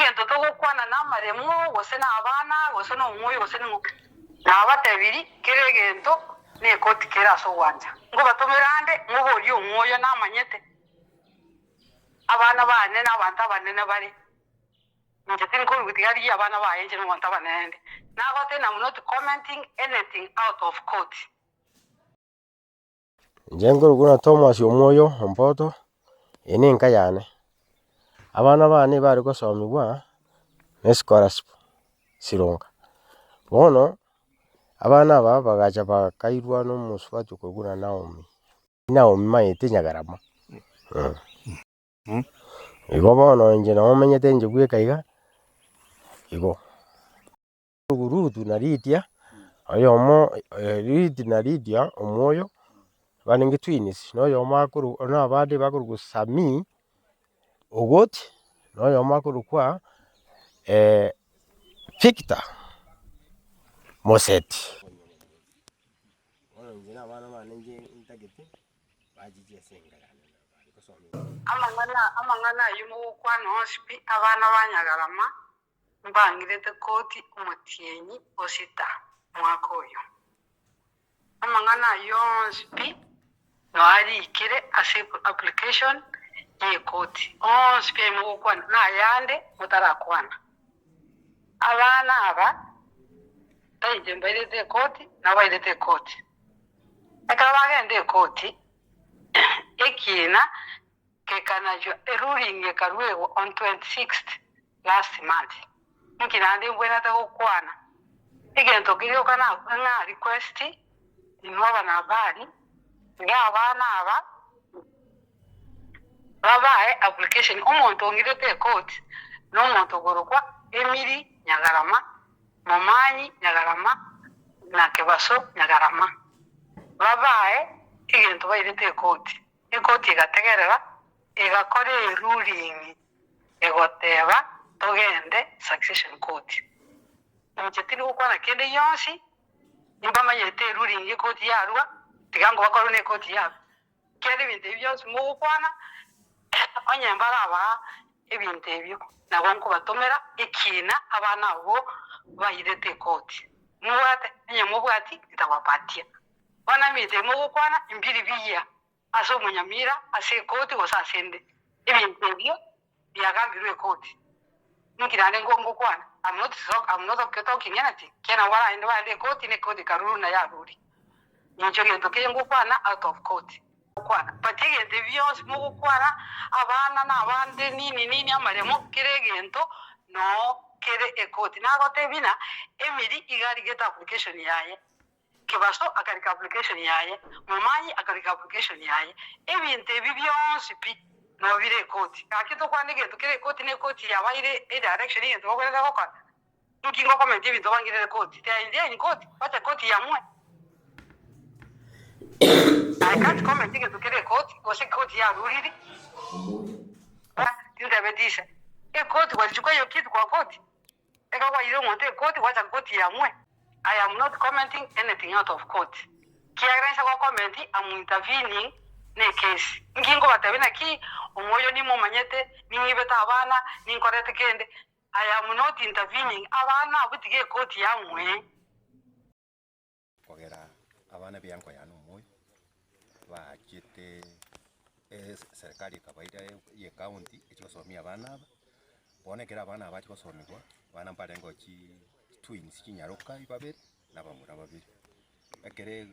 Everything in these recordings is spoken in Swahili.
egento togokwana na maremo gose na abana gose no umwoyo gose no na batabiri kire egento ne koti kera so wanja ngo batomerande ngo bori umwoyo na manyete abana bane na banta banene bari nje tinko gutiyari abana bayenje no banta banene na gote na not commenting anything out of court. Njengoro kuna Thomas Omwoyo Ompoto ene nkayane abana bane bari gosomibwa ne scholarship Sironga bono abana aba bagacha bakairwa no muswati kuguna Naomi maite Nyagarama igo bono nje no menyete nje gwekaiga igo Rutu na Lydia ayomo Lydia na Lydia Omwoyo baninge twins no yo makuru na abade bakuru gusami Ogot no yo makuru kwa Victor Moset ono njina abana banenge intagete bajije sengana amangana yumu kwa no spi abana banyagarama mbangirete koti umutienyi osita mwakoyo amangana yonspi no ari kire application ye koti spi mu kwa na yande mutarakwana abana aba taije mbairete koti na bairete koti ekabagende koti ekina kekanajo ruling yekarwego on 26th last month nkinande bwena takokwana egento kiryo kana na request inwaba na bari ngabana aba babaye application omuntu ongirete court no muntu gorokwa Emily Nyagarama Momanyi Nyagarama na Kebaso Nyagarama babaye egento bairete court ekoti igategerera egakore ruling egoteba togende succession court mchetiri ukwana kende yonsi nimbama yete ruling ekoti yarwa tigango bakoro ne koti yabo kende binte byose mu ukwana onyembara aba ebinte ebyo nabonko batomera ekina abana abo bayirete koti muwate nyamubwati itawapatia wana mite mu ukwana imbiri biya aso munyamira ase koti osasende ebintu ebyo byagambirwe koti nkirane ngongo kwana I'm not talking anything kena wala ndo ande koti ne koti karuru na yaruri ncho gento kengo kwana out of court kwana patige de vios mu kwana abana na abande nini amaremo kiregento no kere ekoti na gote bina Emily igari get application yaye Kebaso akarika application yaye Momanyi akarika application yaye ebintu ebibyonsi pi no bire koti akito kwanige tukire koti ne koti yabaire direction yento bakorera kokana tukingo comment ibintu bangire koti tayinde ni koti bata koti yamwe I can't comment ige tukire koti gose koti ya ruriri tinda bedisha koti walichukua hiyo kitu kwa koti kwa ile monte koti wacha koti yamwe I am not commenting anything out of court. Kiagrensha kwa commenti I'm intervening ne case. Ngingo batabina ki Omwoyo ni mumanyete ni mwibeta abana ni nkorete kende. I am not intervening. Abana butige court yamwe. Kogera abana byanko ya Omwoyo bakite serikali kabaida ye county ekosomia abana aba. Bonekera abana abati kosomibwa bana mparengo ki twins kinyaruka ibabere nabamura babiri akere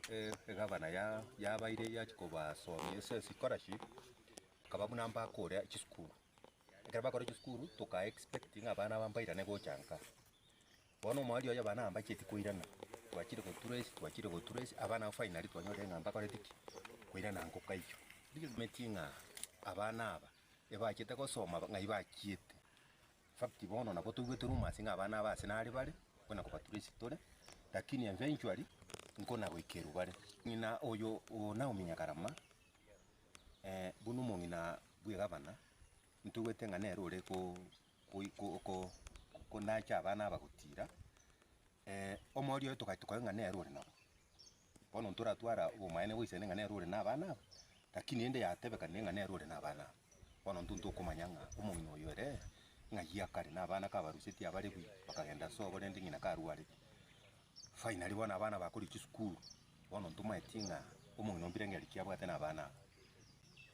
gavana ya baire ya chikoba so yes scholarship kababu namba kore chiskuru akere bakore chiskuru toka expecting abana bambaira nego chanka bono mwali oya bana amba cheti kuirana twachire go trace abana finally twanyore ngamba kore tiki kuirana ngo kaiyo dio metinga abana aba ebachete gosoma ngai bachite fact bono nabo tugwete rumasinga abana base nali bale kona kupaturisi tole lakini eventually nkona goikeru bale ngina oyo Naomi Nyagarama bunu mongina bwe gavana ntugwete ngane rore ko nacha abana bagutira omori oyo tukatuka ngane rore nabo bono ntura twara umaene wise ngane rore na abana lakini ende yatebeka ngane rore na abana bono ntuntu kumanyanga omongino oyo ere ng'ayia kare na abana kabarusetie abare bwi bakagenda sobo rende ng'ina karwarete finally bona abana bakorichi skulu bono ntumaeti ng'a omong'ina ombire ng'eri kiabwate na abana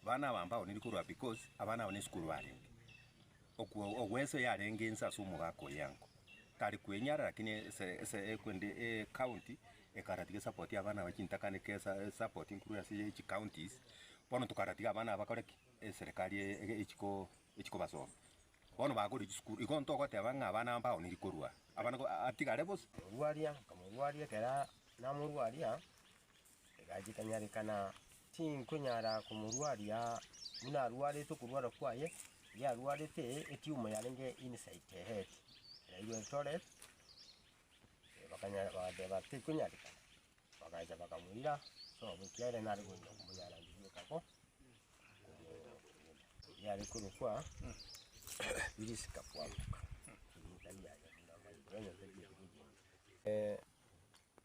bana abambao niri korwa because abana abo ne skulu barenge ogweso yarenge ensa ase omogaka oyango tari kwenyara lakini kwende county ekaratiga support abana bakintakane kesa support nkuru ase echi counties bono tukaratiga abana bakoreki serikali echiko basoma bono bagori skulu igo ntogoteba ng'a abana ambao niri korwa abana atigare bose kamurwaria kera namurwaria egachikanyarikana tinkonyara kumurwaria muna arwarete kurwara kwaye yarwarete etiuma yarenge inside head irairwe toilet bakanyara tikunyarikana bakaja bakamurira so bukiare nari gonya kumunyara ngiye kako yari kurukwa birisika kwamuka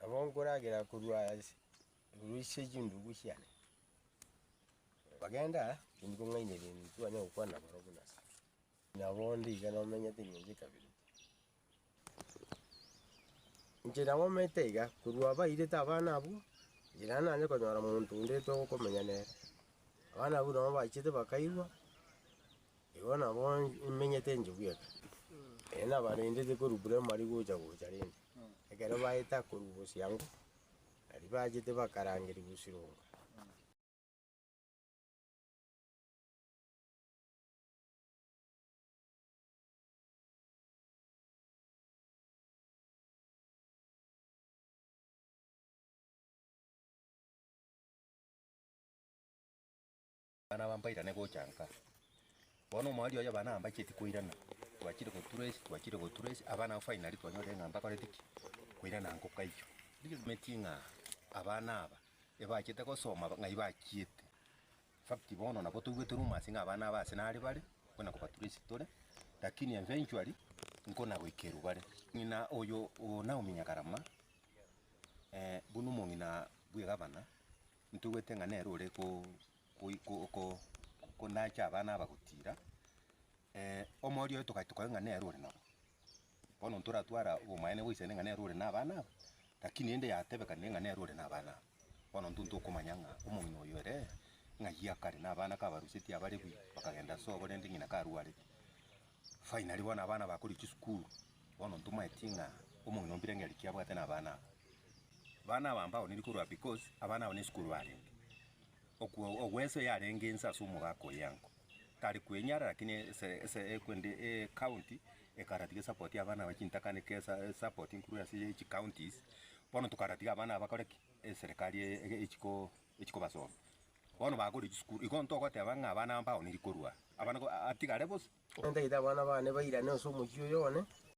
abonguragira kurwa ruise jindu gushane bagenda indiko ngaine bintu twanya ukwana barobunasa nabondi igana omenya tinyenje kabiri njira mometeiga kurwa bairete abana abo njira nanye konyora muntu ndete okomenya nere abana abo no bachite bakaigwa igona bo imenyete njugweka ena barendete kurubure mari gocha rende ekero baita kurubusi yangu ari bachite bakarangiri busirunga bana bambairane gochanka bono omwari oyo bana ambacheti koirana twachire goturesi abana finally twanyore ng'amba koretiki koirana nkoka iyo metinga abana aba ebachete gosoma ng'ai bachiete fact bono nabo tugwete rumasi ng'a abana aba ase nare bare kona kobaturesi tore lakini eventually nkona goikeru bare ng'ina oyo Naomi Nyagarama bunu mong'ina bwegabana ntugwete ng'a nero ore nacha abana abagotira omori oyo tukaituka ng'a nero ore nabo bono ntoratwara omaene goisene ng'a nero ore na abana aba lakini ende yatebekane ng'a nero ore na abana aba bono ntuntu okomanya ng'a omong'ina oyo ere ng'ayia kare na abana kabarusetie abare bwi bakagenda sobo rende ng'ina karwarete finally bona abana bakorichi skulu bono ntumaeti ng'a omong'ina ombire ng'eri kiabwate na abana aba bana abambao niri korwa because abana abo ne skulu barenge ogweso yarenge ensa ase omogaka oyango tari kwenyara lakini kwende county ekaratiga support abana bakintakane kesa support nkuru ase echi counties bono tukaratiga abana bakoreki serikali echiko basoma bono bagorichi skulu igo ntogoteba ng'a abana ambao niri korwa abana atigare bose enda ita bana bane bairane ase omochio yone